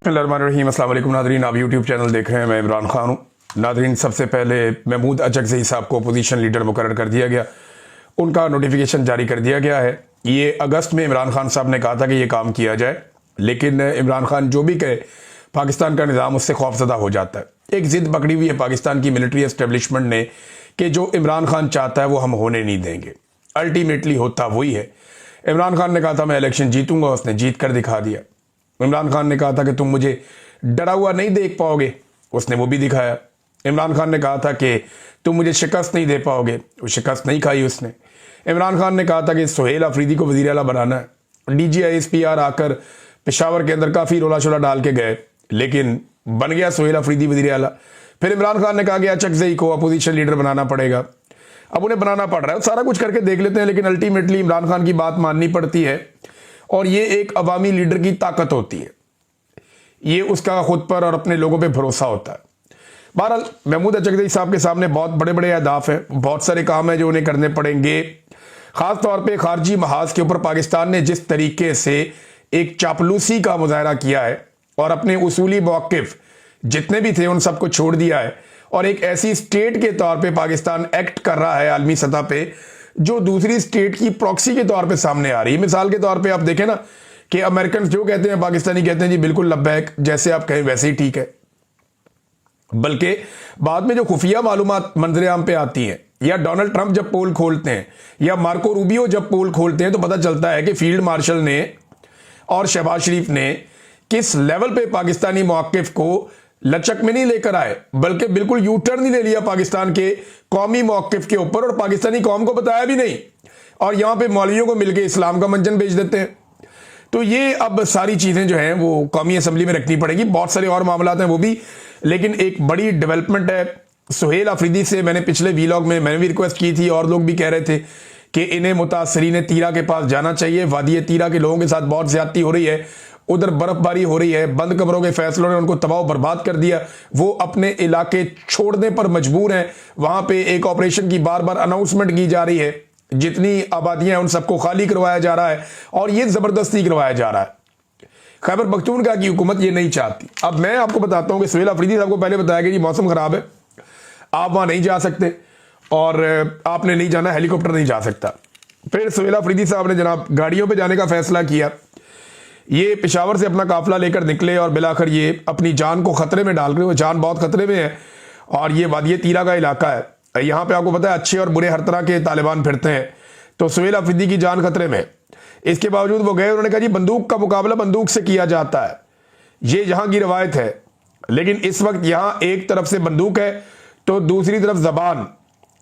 बिस्मिल्लाहिर्रहमानिर्रहीम। अस्सलाम वालेकुम नादरीन, आप यूट्यूब चैनल देख रहे हैं। मैं इमरान खान हूँ। नादरीन, सबसे पहले महमूद अचकज़ई साहब को अपोजिशन लीडर मुकर्रर कर दिया गया, उनका नोटिफिकेशन जारी कर दिया गया है। ये अगस्त में इमरान खान साहब ने कहा था कि ये काम किया जाए, लेकिन इमरान खान जो भी कहे पाकिस्तान का निज़ाम उससे खौफज़दा हो जाता है। एक ज़िद पकड़ी हुई है पाकिस्तान की मिलिट्री एस्टेब्लिशमेंट ने कि जो इमरान खान चाहता है वो हम होने नहीं देंगे। अल्टीमेटली होता वही है। इमरान खान ने कहा था मैं इलेक्शन जीतूंगा, उसने जीत कर दिखा दिया। इमरान खान ने कहा था कि तुम मुझे डरा हुआ नहीं देख पाओगे, उसने वो भी दिखाया। इमरान खान ने कहा था कि तुम मुझे शिकस्त नहीं दे पाओगे, वो शिकस्त नहीं खाई उसने। इमरान खान ने कहा था कि सुहेल अफरीदी को वज़ीर आला बनाना है। DGISPR आकर पेशावर के अंदर काफ़ी रोला शोला डाल के गए, लेकिन बन गया सुहेल अफरीदी वज़ीर आला। फिर इमरान खान ने कहा कि अचकज़ई को अपोजिशन लीडर बनाना पड़ेगा। अब उन्हें बनाना पड़ रहा है, सारा कुछ करके देख लेते हैं, लेकिन अल्टीमेटली इमरान खान की बात माननी पड़ती है। और ये एक अवामी लीडर की ताकत होती है, ये उसका खुद पर और अपने लोगों पे भरोसा होता है। बहरहाल महमूद अचकज़ई साहब के सामने बहुत बड़े बड़े अहदाफ हैं, बहुत सारे काम हैं जो उन्हें करने पड़ेंगे। ख़ास तौर पे खारजी महाज के ऊपर पाकिस्तान ने जिस तरीके से एक चापलूसी का मुजाहरा किया है और अपने उसूली मौक़िफ़ जितने भी थे उन सबको छोड़ दिया है, और एक ऐसी स्टेट के तौर पे पाकिस्तान एक्ट कर रहा है आलमी सतह पे जो दूसरी स्टेट की प्रॉक्सी के तौर पे सामने आ रही है। मिसाल के तौर पे आप देखें ना कि अमेरिकन जो कहते हैं पाकिस्तानी कहते हैं जी बिल्कुल लब्बैक, जैसे आप कहें वैसे ही ठीक है। बल्कि बाद में जो खुफिया मालूमात मंजरेआम पे आती हैं, या डोनाल्ड ट्रंप जब पोल खोलते हैं या मार्को रूबियो जब पोल खोलते हैं, तो पता चलता है कि फील्ड मार्शल ने और शहबाज शरीफ ने किस लेवल पे पाकिस्तानी मौक़िफ़ को लचक में नहीं लेकर आए, बल्कि बिल्कुल यू टर्न ही ले लिया पाकिस्तान के कौमी मौक़िफ़ के ऊपर, और पाकिस्तानी कौम को बताया भी नहीं, और यहां पे मौलवियों को मिलकर इस्लाम का मंजन भेज देते हैं। तो ये अब सारी चीज़ें जो हैं वो कौमी असम्बली में रखनी पड़ेगी। बहुत सारे और मामला हैं वो भी, लेकिन एक बड़ी डेवलपमेंट है सुहेल अफरीदी से। मैंने पिछले वीलॉग में मैंने भी रिक्वेस्ट की थी, और लोग भी कह रहे थे कि इन्हें मुतासरीन तीरा के पास जाना चाहिए। वादी तीरा के लोगों के साथ बहुत ज्यादती हो रही है, उधर बर्फबारी हो रही है, बंद कमरों के फैसलों ने उनको तबाह बर्बाद कर दिया। वो अपने इलाके छोड़ने पर मजबूर हैं। वहां पे एक ऑपरेशन की बार बार अनाउंसमेंट की जा रही है, जितनी आबादियां उन सबको खाली करवाया जा रहा है, और ये जबरदस्ती करवाया जा रहा है। खैबर पख्तूनख्वा की हुकूमत ये नहीं चाहती। अब मैं आपको बताता हूं कि सुहेल अफरीदी साहब को पहले बताया कि जी मौसम खराब है, आप वहां नहीं जा सकते, और आपने नहीं जाना, हेलीकॉप्टर नहीं जा सकता। फिर सुहेल अफरीदी साहब ने जनाब गाड़ियों पर जाने का फैसला किया। ये पेशावर से अपना काफिला लेकर निकले, और बिलाखिर ये अपनी जान को खतरे में डाल रहे, वो जान बहुत खतरे में है। और ये वादी तीरा का इलाका है, यहाँ पे आपको पता है अच्छे और बुरे हर तरह के तालिबान फिरते हैं, तो सुहेल अफरीदी की जान खतरे में। इसके बावजूद वो गए, उन्होंने कहा जी बंदूक का मुकाबला बंदूक से किया जाता है, ये यहाँ की रवायत है। लेकिन इस वक्त यहाँ एक तरफ से बंदूक है तो दूसरी तरफ जबान,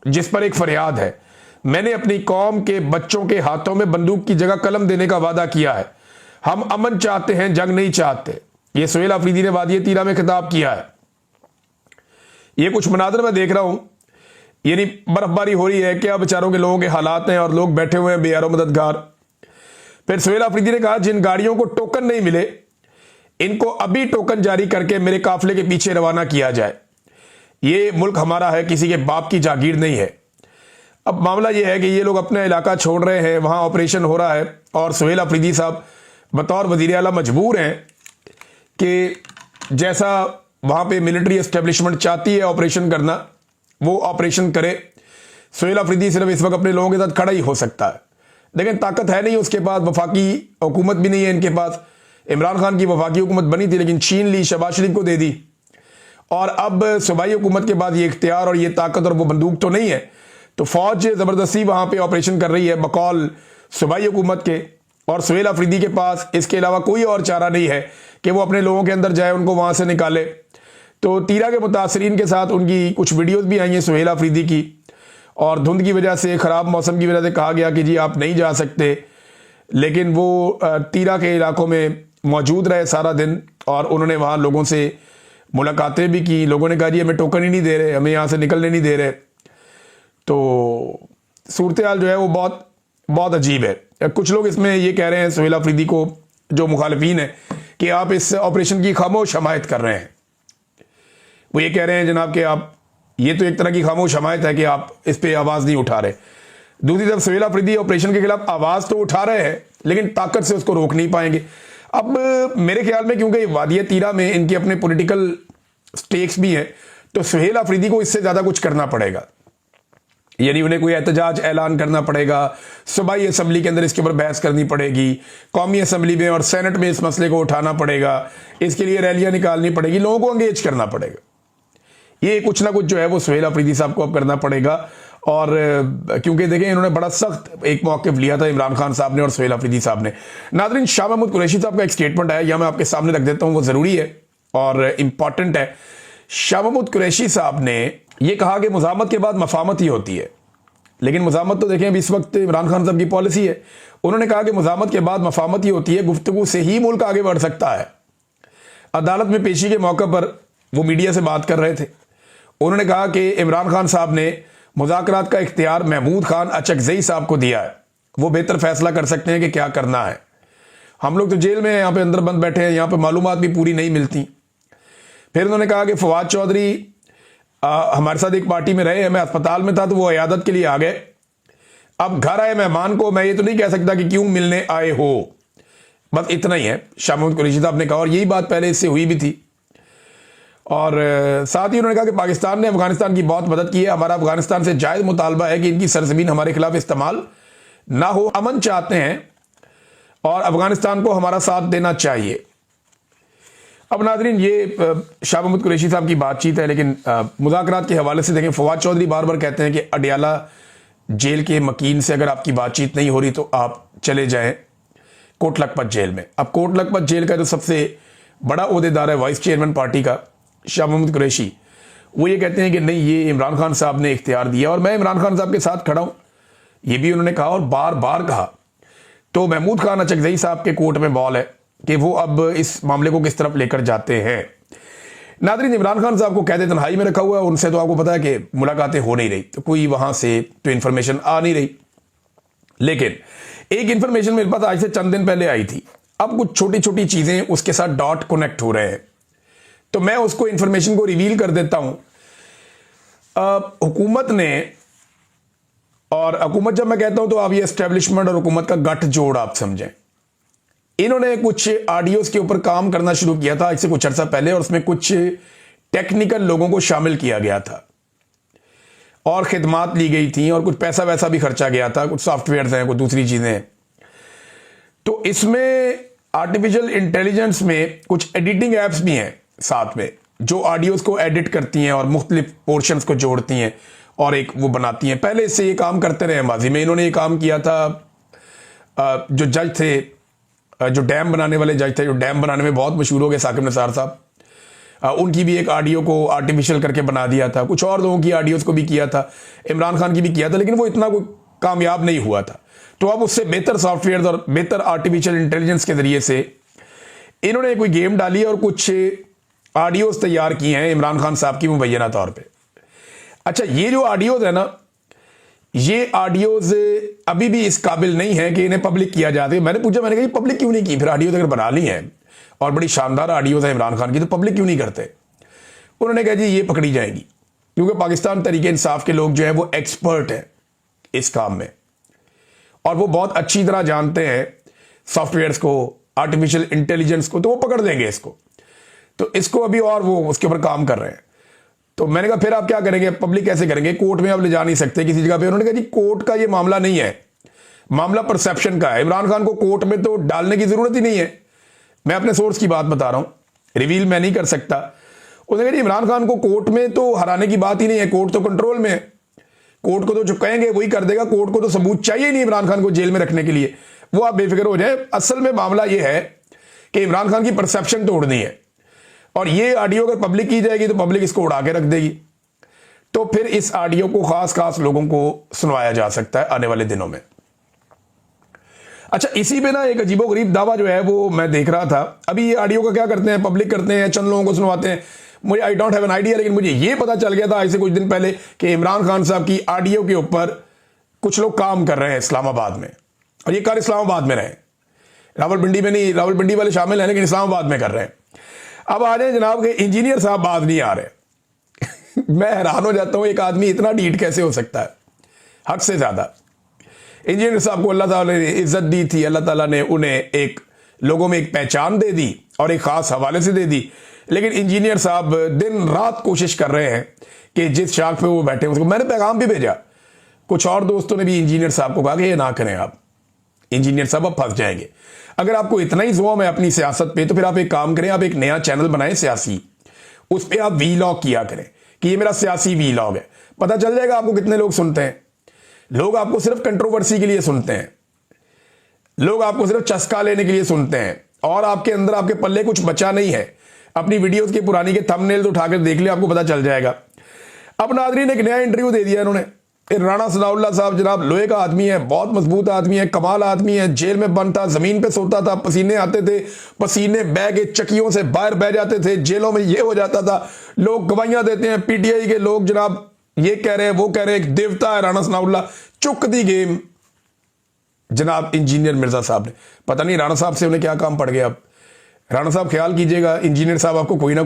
जिस पर एक फरियाद है। मैंने अपनी कौम के बच्चों के हाथों में बंदूक की जगह कलम देने का वादा किया है। हम अमन चाहते हैं, जंग नहीं चाहते। ये सुहेल अफरीदी ने वादी तीरा में खिताब किया है। ये कुछ मनाजर मैं देख रहा हूं, यानी बर्फबारी हो रही है, क्या बेचारों के लोगों के हालात हैं, और लोग बैठे हुए हैं बेयारो मददगार। फिर सुहेल अफरीदी ने कहा जिन गाड़ियों को टोकन नहीं मिले, इनको अभी टोकन जारी करके मेरे काफिले के पीछे रवाना किया जाए। ये मुल्क हमारा है, किसी के बाप की जागीर नहीं है। अब मामला यह है कि ये लोग अपना इलाका छोड़ रहे हैं, वहां ऑपरेशन हो रहा है, और सुहेल अफरीदी साहब बतौर वज़ीर आला मजबूर हैं कि जैसा वहां पे मिलिट्री एस्टेब्लिशमेंट चाहती है ऑपरेशन करना, वो ऑपरेशन करे। सुहेल अफरीदी सिर्फ इस वक्त अपने लोगों के साथ खड़ा ही हो सकता है, लेकिन ताकत है नहीं उसके पास, वफाकी हुकूमत भी नहीं है इनके पास। इमरान खान की वफाकी हुकूमत बनी थी, लेकिन छीन ली, शहबाज शरीफ को दे दी, और अब सूबाई हुकूमत के बाद ये इख्तियार और ये ताकत और वो बंदूक तो नहीं है, तो फौज जबरदस्ती वहां पर ऑपरेशन कर रही है बकौल सूबाई हुकूमत के। और सुहेल अफरीदी के पास इसके अलावा कोई और चारा नहीं है कि वो अपने लोगों के अंदर जाए, उनको वहां से निकाले। तो तीरा के मुतासरीन के साथ उनकी कुछ वीडियोस भी आई हैं सुहेल अफरीदी की, और धुंध की वजह से, ख़राब मौसम की वजह से कहा गया कि जी आप नहीं जा सकते, लेकिन वो तीरा के इलाकों में मौजूद रहे सारा दिन, और उन्होंने वहाँ लोगों से मुलाकातें भी की। लोगों ने कहा जी हमें टोकन ही नहीं दे रहे, हमें यहाँ से निकलने नहीं दे रहे। तो सूरत हाल जो है वो बहुत बहुत अजीब है। कुछ लोग इसमें ये कह रहे हैं सुहेल अफरीदी को, जो मुखालिफिन है, कि आप इस ऑपरेशन की खामोश हमायत कर रहे हैं। वो ये कह रहे हैं जनाब कि आप, ये तो एक तरह की खामोश हमायत है कि आप इस पे आवाज़ नहीं उठा रहे। दूसरी तरफ सुहेल अफरीदी ऑपरेशन के खिलाफ आवाज़ तो उठा रहे हैं, लेकिन ताकत से उसको रोक नहीं पाएंगे। अब मेरे ख्याल में क्योंकि वादिया तीरा में इनके अपने पॉलिटिकल स्टेक्स भी हैं, तो सुहेल अफरीदी को इससे ज्यादा कुछ करना पड़ेगा, यानी उन्हें कोई एहतजाज ऐलान करना पड़ेगा, सूबाई असम्बली के अंदर इसके ऊपर बहस करनी पड़ेगी, कौमी असम्बली में और सेनेट में इस मसले को उठाना पड़ेगा, इसके लिए रैलियां निकालनी पड़ेगी, लोगों को एंगेज करना पड़ेगा। ये कुछ ना कुछ जो है वो सुहेल अफरीदी साहब को अब करना पड़ेगा। और क्योंकि देखें इन्होंने बड़ा सख्त एक मौक़िफ़ लिया था इमरान खान साहब ने और सुहेल अफरीदी साहब ने। नाज़रीन, शाह महमूद कुरैशी साहब का एक स्टेटमेंट आया, यह मैं आपके सामने रख देता हूं, वो ज़रूरी है और इंपॉर्टेंट है। शाह महमूद कुरैशी साहब ने यह कहा कि मुज़ाहमत के बाद मफामत ही होती है, लेकिन मुज़ाहमत तो देखें अभी इस वक्त इमरान खान साहब की पॉलिसी है। उन्होंने कहा कि मुज़ाहमत के बाद मफामत ही होती है, गुफ्तगू से ही मुल्क आगे बढ़ सकता है। अदालत में पेशी के मौके पर वो मीडिया से बात कर रहे थे, उन्होंने कहा कि इमरान खान साहब ने मुज़ाकरात का इख्तियार महमूद खान अचकज़ई साहब को दिया है, वो बेहतर फैसला कर सकते हैं कि क्या करना है। हम लोग तो जेल में हैं, यहाँ पे अंदर बंद बैठे हैं, यहाँ पे मालूमात भी पूरी नहीं मिलती। फिर उन्होंने कहा कि फवाद चौधरी हमारे साथ एक पार्टी में रहे हैं, मैं अस्पताल में था तो वो अयादत के लिए आ गए, अब घर आए मेहमान को मैं ये तो नहीं कह सकता कि क्यों मिलने आए हो। बस इतना ही है, शाह महमूद कुरैशी साहब ने कहा, और यही बात पहले इससे हुई भी थी। और साथ ही उन्होंने कहा कि पाकिस्तान ने अफगानिस्तान की बहुत मदद की है, हमारा अफगानिस्तान से जायज़ मुतालबा है कि इनकी सरजमीन हमारे खिलाफ इस्तेमाल ना हो, अमन चाहते हैं और अफगानिस्तान को हमारा साथ देना चाहिए। अब नाज़रीन, ये शाह महमूद कुरैशी साहब की बातचीत है, लेकिन मुज़ाकरात के हवाले से देखें, फवाद चौधरी बार बार कहते हैं कि अडियाला जेल के मकीन से अगर आपकी बातचीत नहीं हो रही तो आप चले जाएं कोट लखपत जेल में। अब कोट लखपत जेल का जो सबसे बड़ा ओहदेदार है वाइस चेयरमैन पार्टी का शाह महमूद कुरैशी, वो ये कहते हैं कि नहीं, ये इमरान खान साहब ने इख्तियार दिया और मैं इमरान खान साहब के साथ खड़ा हूं, ये भी उन्होंने कहा और बार बार कहा। तो महमूद खान अचकज़ई साहब के कोर्ट में बॉल है कि वो अब इस मामले को किस तरफ लेकर जाते हैं। नाज़रीन, इमरान खान साहब को कैद तन्हाई में रखा हुआ है, उनसे तो आपको पता है कि मुलाकातें हो नहीं रही, तो कोई वहां से तो इंफॉर्मेशन आ नहीं रही। लेकिन एक इंफॉर्मेशन मेरे पास आज से चंद दिन पहले आई थी, अब कुछ छोटी छोटी चीजें उसके साथ डॉट कनेक्ट हो रहे हैं, तो मैं उसको इंफॉर्मेशन को रिवील कर देता हूं। हुकूमत ने, और हुकूमत जब मैं कहता हूं तो आप ये एस्टेब्लिशमेंट और हुकूमत का गठजोड़ आप समझें, इन्होंने कुछ ऑडियोज के ऊपर काम करना शुरू किया था आज से कुछ अर्सा पहले, और उसमें कुछ टेक्निकल लोगों को शामिल किया गया था और खिदमात ली गई थी और कुछ पैसा वैसा भी खर्चा गया था, कुछ सॉफ्टवेयर हैं, कुछ दूसरी चीजें हैं। तो इसमें आर्टिफिशियल इंटेलिजेंस में कुछ एडिटिंग एप्स भी हैं साथ में, जो ऑडियोज को एडिट करती हैं और मुख्तलिफ पोर्शंस को जोड़ती हैं और एक वो बनाती हैं। पहले इससे ये काम करते रहे माजी में, इन्होंने ये काम किया था। जो जज थे, जो डैम बनाने वाले जज थे, जो डैम बनाने में बहुत मशहूर हो गए, साकिब निसार साहब, उनकी भी एक ऑडियो को आर्टिफिशियल करके बना दिया था। कुछ और लोगों की ऑडियोज को भी किया था, इमरान खान की भी किया था, लेकिन वो इतना कोई कामयाब नहीं हुआ था। तो अब उससे बेहतर सॉफ्टवेयर और बेहतर आर्टिफिशियल इंटेलिजेंस के जरिए से इन्होंने कोई गेम डाली और कुछ ऑडियोज तैयार किए हैं इमरान खान साहब की मुबैना तौर पे। अच्छा, ये जो ऑडियोज है ना, ये ऑडियोज अभी भी इस काबिल नहीं है कि इन्हें पब्लिक किया जाए। मैंने पूछा, मैंने कहा पब्लिक क्यों नहीं की, फिर ऑडियोज अगर बना ली हैं और बड़ी शानदार ऑडियोज है इमरान खान की, तो पब्लिक क्यों नहीं करते। उन्होंने कहा जी ये पकड़ी जाएगी, क्योंकि पाकिस्तान तरीके इंसाफ के लोग जो है वो एक्सपर्ट है इस काम में और वो बहुत अच्छी तरह जानते हैं सॉफ्टवेयर्स को, आर्टिफिशियल इंटेलिजेंस को, तो वो पकड़ देंगे इसको। तो इसको अभी और वो उसके ऊपर काम कर रहे हैं। तो मैंने कहा फिर आप क्या करेंगे, पब्लिक कैसे करेंगे, कोर्ट में आप ले जा नहीं सकते किसी जगह पे। उन्होंने कहा जी कोर्ट का ये मामला नहीं है, मामला परसेप्शन का है। इमरान खान को कोर्ट में तो डालने की जरूरत ही नहीं है। मैं अपने सोर्स की बात बता रहा हूं, रिवील मैं नहीं कर सकता। उन्होंने कहा इमरान खान को कोर्ट में तो हराने की बात ही नहीं है, कोर्ट तो कंट्रोल में है, कोर्ट को तो जो कहेंगे वही कर देगा, कोर्ट को तो सबूत चाहिए नहीं इमरान खान को जेल में रखने के लिए, वो आप बेफिक्र हो जाए। असल में मामला यह है कि इमरान खान की परसेप्शन तोड़नी है, और ये ऑडियो अगर पब्लिक की जाएगी तो पब्लिक इसको उड़ा के रख देगी। तो फिर इस ऑडियो को खास लोगों को सुनवाया जा सकता है आने वाले दिनों में। अच्छा, इसी पे ना एक अजीबोगरीब दावा जो है वो मैं देख रहा था। अभी ये ऑडियो का क्या करते हैं, पब्लिक करते हैं, चंद लोगों को सुनवाते हैं। मुझे I don't have an idea, लेकिन मुझे ये पता चल गया था आज से कुछ दिन पहले कि इमरान खान साहब की ऑडियो के ऊपर कुछ लोग काम कर रहे हैं इस्लामाबाद में, और ये कार इस्लामाबाद में रहे, रावलपिंडी में नहीं, रावलपिंडी वाले शामिल हैं लेकिन इस्लामाबाद में कर रहे हैं। अब आ जाए जनाब के इंजीनियर साहब बात नहीं आ रहे। मैं हैरान हो जाता हूं, एक आदमी इतना ढीठ कैसे हो सकता है, हद से ज्यादा। इंजीनियर साहब को अल्लाह ताला ने इज्जत दी थी, अल्लाह ताला ने उन्हें एक लोगों में एक पहचान दे दी और एक खास हवाले से दे दी। लेकिन इंजीनियर साहब दिन रात कोशिश कर रहे हैं कि जिस शाख पे वो बैठे उसको, मैंने पैगाम भी भेजा, कुछ और दोस्तों ने भी इंजीनियर साहब को कहा कि ये ना करें आप, इंजीनियर साहब अब फंस जाएंगे। अगर आपको इतना ही जोम है अपनी सियासत पे तो फिर आप एक काम करें, आप एक नया चैनल बनाएं सियासी, उस पर आप वीलॉग किया करें कि ये मेरा सियासी वीलॉग है। पता चल जाएगा आपको कितने लोग सुनते हैं। लोग आपको सिर्फ कंट्रोवर्सी के लिए सुनते हैं, लोग आपको सिर्फ चस्का लेने के लिए सुनते हैं और आपके अंदर आपके पल्ले कुछ बचा नहीं है। अपनी वीडियोस की पुरानी के थंबनेल्स उठाकर देख लिया, आपको पता चल जाएगा। अब नाज़रीन ने एक नया इंटरव्यू दे दिया इन्होंने। राणा सनाउल्लाह साहब जनाब लोहे का आदमी है, बहुत मजबूत आदमी है, कमाल आदमी है, जेल में बंद था, जमीन पे सोता था, पसीने आते थे, पसीने बह के चक्कियों से बाहर बह जाते थे, जेलों में ये हो जाता था। लोग गवाहियां देते हैं, पीटीआई के लोग जनाब ये कह रहे हैं वो कह रहे हैं, एक देवता है राणा सनाउल्लाह। चुक दी गेम जनाब इंजीनियर मिर्जा साहब ने। पता नहीं राणा साहब से उन्हें क्या काम पड़ गया। अब राणा साहब ख्याल कीजिएगा, इंजीनियर साहब आपको कोई ना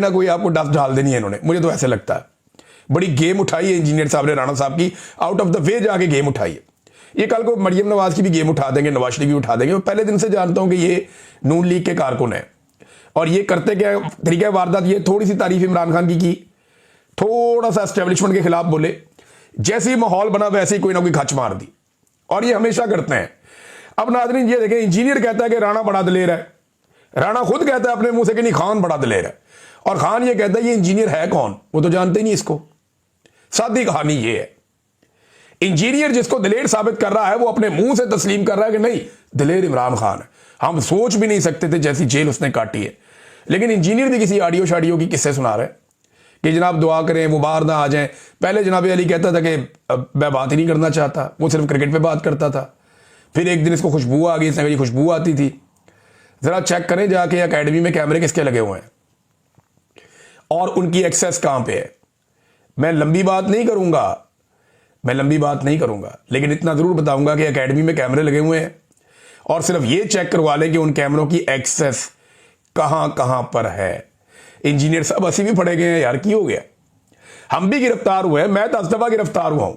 कोई आपको डस्ट डाल देनी है इन्होंने, मुझे तो ऐसे लगता है। बड़ी गेम उठाई है इंजीनियर साहब ने राणा साहब की, आउट ऑफ द वे जाके गेम उठाई है। ये कल को मरियम नवाज की भी गेम उठा देंगे, नवाज शरीफ भी उठा देंगे। मैं पहले दिन से जानता हूं कि ये नून लीग के कारकुन है और ये करते क्या तरीका वारदात। ये थोड़ी सी तारीफ इमरान खान की थोड़ा सा एस्टेब्लिशमेंट के खिलाफ बोले, जैसे ही माहौल बना वैसे ही कोई ना कोई खच मार दी, और ये हमेशा करते हैं। अब नाज़रीन ये देखें, इंजीनियर कहता है कि राणा बड़ा दलेर है, राणा खुद कहता है अपने मुंह से कि नहीं खान बड़ा दलेर है, और खान ये कहता है ये इंजीनियर है कौन, वो तो जानते ही नहीं इसको। सादी कहानी ये है, इंजीनियर जिसको दलेर साबित कर रहा है वो अपने मुंह से तस्लीम कर रहा है कि नहीं दलेर इमरान खान है। हम सोच भी नहीं सकते थे जैसी जेल उसने काटी है। लेकिन इंजीनियर भी किसी ऑडियो शाडियो की किस्से सुना रहे कि जनाब दुआ करें वो बाहर ना आ जाएं। पहले जनाब अली कहता था कि मैं बात ही नहीं करना चाहता, वो सिर्फ क्रिकेट पे बात करता था। फिर एक दिन इसको खुशबू आ गई, इसने कहा खुशबू आती थी। जरा चेक करें जाके अकेडमी में कैमरे किसके लगे हुए हैं और उनकी एक्सेस कहां पे है। मैं लंबी बात नहीं करूंगा, लेकिन इतना जरूर बताऊंगा कि अकेडमी में कैमरे लगे हुए हैं और सिर्फ ये चेक करवा लें कि उन कैमरों की एक्सेस कहां कहां पर है। इंजीनियर साहब हंसी भी पड़े गए हैं यार, की हो गया, हम भी गिरफ्तार हुए हैं, मैं 10 दफा गिरफ्तार हुआ हूं।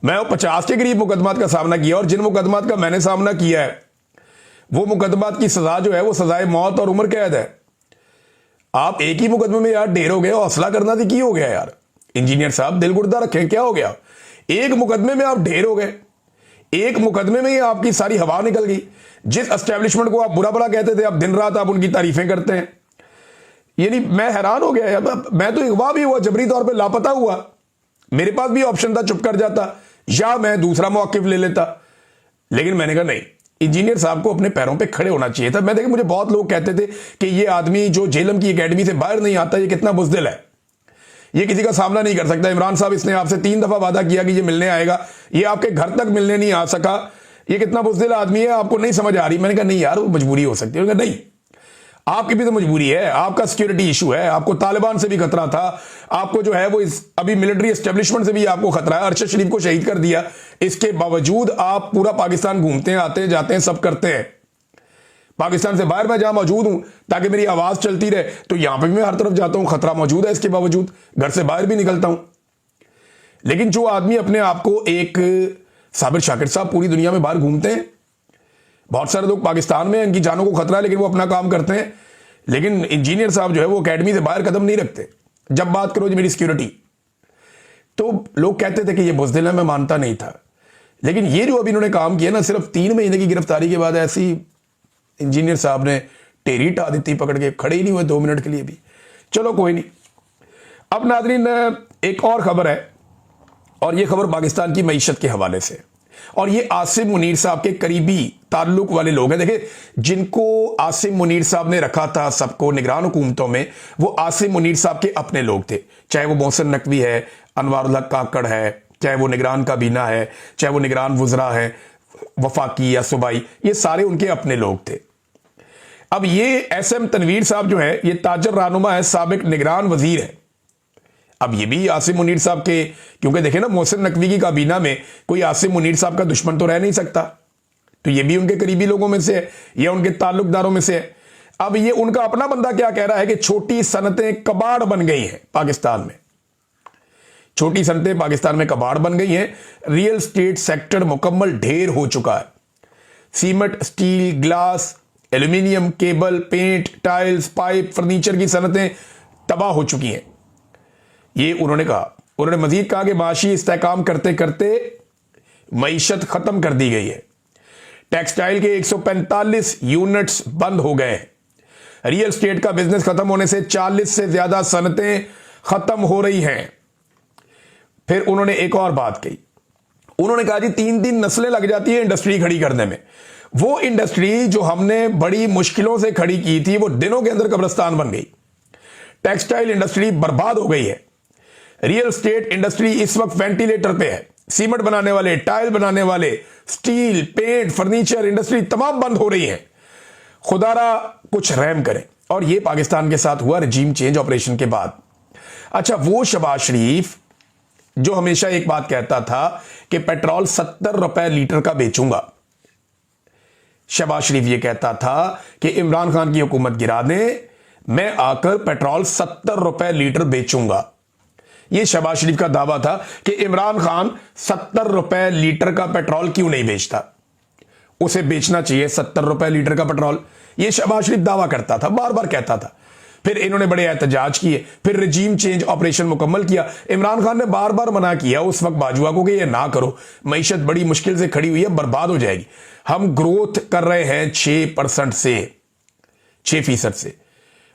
मैं 50 के करीब मुकदमात का सामना किया और जिन मुकदमात का मैंने सामना किया है वो मुकदमात की सजा जो है वो सजाए मौत और उम्र कैद है। आप एक ही मुकदमे में यार ढेर हो गए, हौसला करना थी, की हो गया यार। इंजीनियर साहब दिल गुर्दा रखें, क्या हो गया। एक मुकदमे में आप ढेर हो गए, एक मुकदमे में ही आपकी सारी हवा निकल गई। जिस एस्टेब्लिशमेंट को आप बुरा भला कहते थे आप दिन रात आप उनकी तारीफें करते हैं। यानी मैं हैरान हो गया यार, मैं तो अगवा भी हुआ, जबरी तौर पे लापता हुआ। मेरे पास भी ऑप्शन था चुप कर जाता या मैं दूसरा मौकिफ ले लेता, लेकिन मैंने कहा नहीं, इंजीनियर साहब को अपने पैरों पे खड़े होना चाहिए था। मैं देखिए मुझे बहुत लोग कहते थे कि ये आदमी जो जेलम की एकेडमी से बाहर नहीं आता ये कितना बुज़दिल है, ये किसी का सामना नहीं कर सकता। इमरान साहब इसने आपसे 3 दफा वादा किया कि ये मिलने आएगा, ये आपके घर तक मिलने नहीं आ सका, ये कितना बुज़दिल आदमी है, आपको नहीं समझ आ रही। मैंने कहा नहीं यार वो मजबूरी हो सकती है। नहीं, आपकी भी तो मजबूरी है, आपका सिक्योरिटी इशू है, आपको तालिबान से भी खतरा था, आपको जो है वो अभी मिलिट्री एस्टेब्लिशमेंट से भी आपको खतरा है। अरशद शरीफ को शहीद कर दिया, इसके बावजूद आप पूरा पाकिस्तान घूमते हैं, आते हैं जाते हैं, सब करते हैं। पाकिस्तान से बाहर मैं जहां मौजूद हूं ताकि मेरी आवाज चलती रहे, तो यहां पर भी मैं हर तरफ जाता हूं, खतरा मौजूद है, इसके बावजूद घर से बाहर भी निकलता हूं। लेकिन जो आदमी अपने आप को एक साबिर शाकिर साहब पूरी दुनिया में बाहर घूमते हैं, बहुत सारे लोग पाकिस्तान में इनकी जानों को खतरा है लेकिन वो अपना काम करते हैं। लेकिन इंजीनियर साहब जो है वो एकेडमी से बाहर कदम नहीं रखते। जब बात करो जी मेरी सिक्योरिटी, तो लोग कहते थे कि ये बुज़दिल है, मैं मानता नहीं था। लेकिन ये जो अभी इन्होंने काम किया ना, सिर्फ 3 महीने की गिरफ्तारी के बाद ऐसी इंजीनियर साहब ने टेरी टा दी, पकड़ के खड़े ही नहीं हुए 2 मिनट के लिए भी। चलो कोई नहीं। अब नाज़रीन एक और खबर है, और ये खबर पाकिस्तान की मईशत के हवाले से, और ये आसिम मुनीर साहब के करीबी ताल्लुक वाले लोग हैं। देखिए जिनको आसिम मुनीर साहब ने रखा था सबको निगरान हुकूमतों में, वो आसिम मुनीर साहब के अपने लोग थे। चाहे वो मोहसिन नकवी है, अनवारुल हक काकड़ है, चाहे वो निगरान काबीना है, चाहे वो निगरान वुज़रा है वफाकी या सूबाई, ये सारे उनके अपने लोग थे। अब ये एसएम तनवीर साहब जो है ये ताजर रहनुमा है, साबिक निगरान वजीर है। अब ये भी आसिम मुनीर साहब के, क्योंकि देखें ना मोहसिन नकवी की काबीना में कोई आसिम मुनीर साहब का दुश्मन तो रह नहीं सकता, तो ये भी उनके करीबी लोगों में से है या उनके ताल्लुकदारों में से है। अब ये उनका अपना बंदा क्या कह रहा है कि छोटी सनतें कबाड़ बन गई हैं पाकिस्तान में, छोटी सनतें पाकिस्तान में कबाड़ बन गई हैं, रियल स्टेट सेक्टर मुकम्मल ढेर हो चुका है। Cement, steel, glass, aluminium, cable, paint, tiles, pipe, furniture की सनतें तबाह हो चुकी हैं। ये उन्होंने कहा। उन्होंने मजीद कहा कि माशी इस्तेहकाम करते करते मईशत खत्म कर दी गई है। टेक्सटाइल के 145 यूनिट्स बंद हो गए हैं। रियल एस्टेट का बिजनेस खत्म होने से 40 से ज्यादा सनतें खत्म हो रही हैं। फिर उन्होंने एक और बात कही। उन्होंने कहा जी 3-3 नस्लें लग जाती है इंडस्ट्री खड़ी करने में। वो इंडस्ट्री जो हमने बड़ी मुश्किलों से खड़ी की थी वो दिनों के अंदर कब्रिस्तान बन गई। टेक्सटाइल इंडस्ट्री बर्बाद हो गई है। रियल एस्टेट इंडस्ट्री इस वक्त वेंटिलेटर पे है। सीमेंट बनाने वाले, टाइल बनाने वाले, स्टील, पेंट, फर्नीचर इंडस्ट्री तमाम बंद हो रही है। खुदारा कुछ रहम करें। और यह पाकिस्तान के साथ हुआ रजीम चेंज ऑपरेशन के बाद। अच्छा, वो शहबाज शरीफ जो हमेशा एक बात कहता था कि पेट्रोल 70 रुपए लीटर का बेचूंगा। शहबाज शरीफ ये कहता था कि इमरान खान की हुकूमत गिरा दें, मैं आकर पेट्रोल 70 रुपए लीटर बेचूंगा। यह शहबाज शरीफ का दावा था कि इमरान खान 70 रुपए लीटर का पेट्रोल क्यों नहीं बेचता, उसे बेचना चाहिए 70 रुपए लीटर का पेट्रोल। यह शहबाज शरीफ दावा करता था, बार बार कहता था। फिर इन्होंने बड़े एहतजाज किए, फिर रजीम चेंज ऑपरेशन मुकम्मल किया। इमरान खान ने बार बार मना किया उस वक्त बाजुआ को कि यह ना करो, मईशत बड़ी मुश्किल से खड़ी हुई है, बर्बाद हो जाएगी। हम ग्रोथ कर रहे हैं 6% से, 6% से,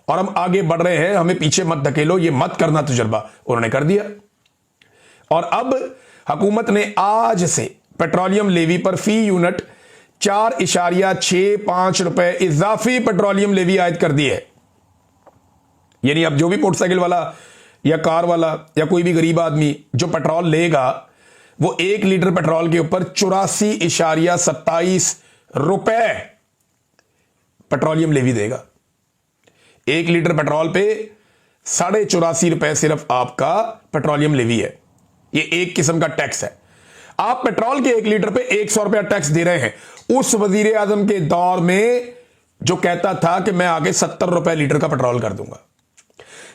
और हम आगे बढ़ रहे हैं, हमें पीछे मत धकेलो, ये मत करना तजुर्बा। उन्होंने कर दिया। और अब हुकूमत ने आज से पेट्रोलियम लेवी पर फी यूनिट 4.65 रुपए इजाफी पेट्रोलियम लेवी आयद कर दी है। यानी अब जो भी मोटरसाइकिल वाला या कार वाला या कोई भी गरीब आदमी जो पेट्रोल लेगा वो 1 लीटर पेट्रोल के ऊपर 84.27 रुपए पेट्रोलियम लेवी देगा। 1 लीटर पेट्रोल पे 84.5 रुपए सिर्फ आपका पेट्रोलियम लेवी है। ये एक किस्म का टैक्स है। आप पेट्रोल के 1 लीटर पे 100 रुपया टैक्स दे रहे हैं। उस वजीर आजम के दौर में जो कहता था कि मैं आगे 70 रुपए लीटर का पेट्रोल कर दूंगा,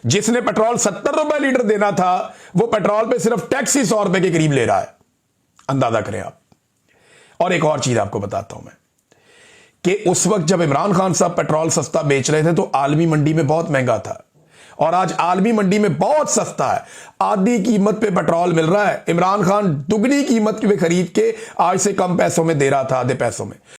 जिसने पेट्रोल 70 रुपए लीटर देना था वो पेट्रोल पे सिर्फ टैक्स ही 100 रुपए के करीब ले रहा है। अंदाजा करें आप। और एक और चीज आपको बताता हूं मैं कि उस वक्त जब इमरान खान साहब पेट्रोल सस्ता बेच रहे थे तो आलमी मंडी में बहुत महंगा था, और आज आलमी मंडी में बहुत सस्ता है। आधी कीमत पे पेट्रोल मिल रहा है। इमरान खान दुगनी कीमत पे खरीद के आज से कम पैसों में दे रहा था, आधे पैसों में।